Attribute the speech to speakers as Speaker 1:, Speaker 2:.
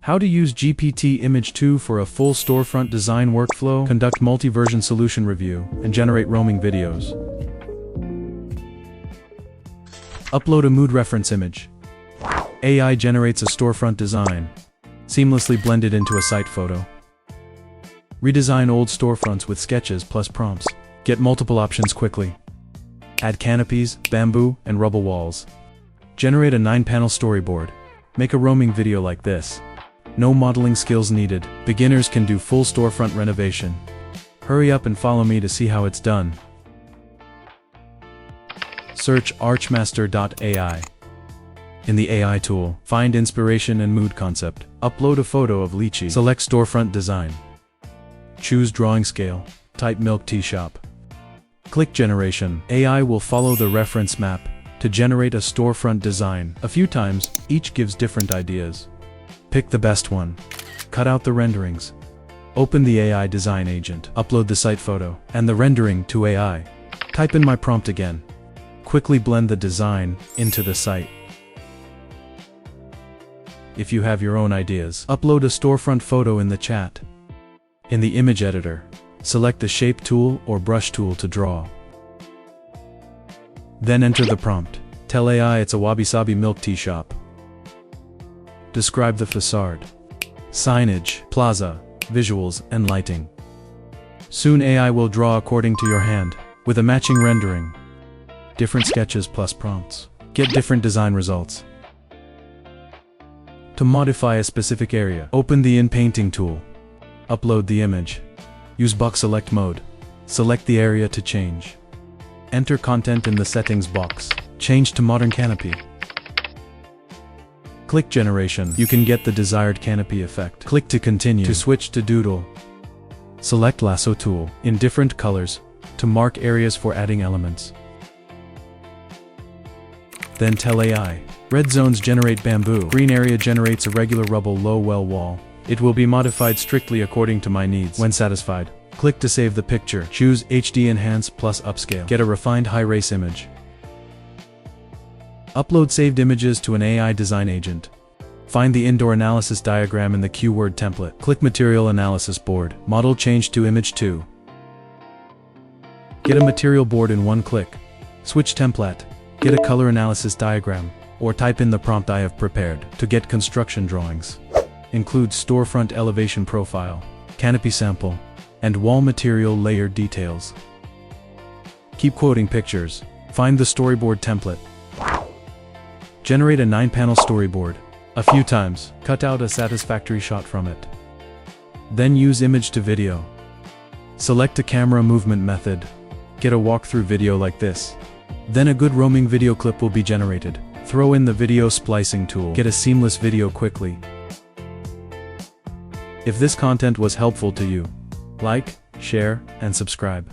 Speaker 1: How to use GPT Image 2 for a full storefront design workflow, conduct multi-version solution review, and generate roaming videos. Upload a mood reference image. AI generates a storefront design, seamlessly blended into a site photo. Redesign old storefronts with sketches plus prompts. Get multiple options quickly. Add canopies, bamboo, and rubble walls. Generate a 9-panel storyboard. Make a roaming video like this. No modeling skills needed. Beginners can do full storefront renovation. Hurry up and follow me to see how it's done. Search archmaster.ai. In the AI tool, find inspiration and mood concept. Upload a photo of lychee. Select storefront design. Choose drawing scale. Type milk tea shop. Click generation. AI will follow the reference map to generate a storefront design. A few times, each gives different ideas. Pick the best one. Cut out the renderings. Open the AI design agent. Upload the site photo and the rendering to AI. Type in my prompt again. Quickly blend the design into the site. If you have your own ideas, upload a storefront photo in the chat. In the image editor, select the shape tool or brush tool to draw. Then enter the prompt. Tell AI it's a wabi-sabi milk tea shop. Describe the facade, signage, plaza, visuals, and lighting. Soon AI will draw according to your hand, with a matching rendering. Different sketches plus prompts. Get different design results. To modify a specific area, open the In-Painting tool. Upload the image. Use box select mode. Select the area to change. Enter content in the settings box. Change to modern canopy. Click generation. You can get the desired canopy effect. Click to continue. To switch to doodle, select lasso tool in different colors to mark areas for adding elements. Then tell AI, red zones generate bamboo, green area generates a regular rubble low well wall. It will be modified strictly according to my needs. When satisfied, click to save the picture. Choose HD Enhance plus Upscale. Get a refined high-res image. Upload saved images to an AI design agent. Find the indoor analysis diagram in the keyword template. Click Material Analysis Board. Model change to Image 2. Get a material board in one click. Switch template. Get a color analysis diagram, or type in the prompt I have prepared. To get construction drawings, include storefront elevation profile, canopy sample, and wall material layer details. Keep quoting pictures. Find the storyboard template. Generate a 9-panel storyboard. A few times, cut out a satisfactory shot from it. Then use image to video. Select a camera movement method. Get a walkthrough video like this. Then a good roaming video clip will be generated. Throw in the video splicing tool. Get a seamless video quickly. If this content was helpful to you, like, share, and subscribe.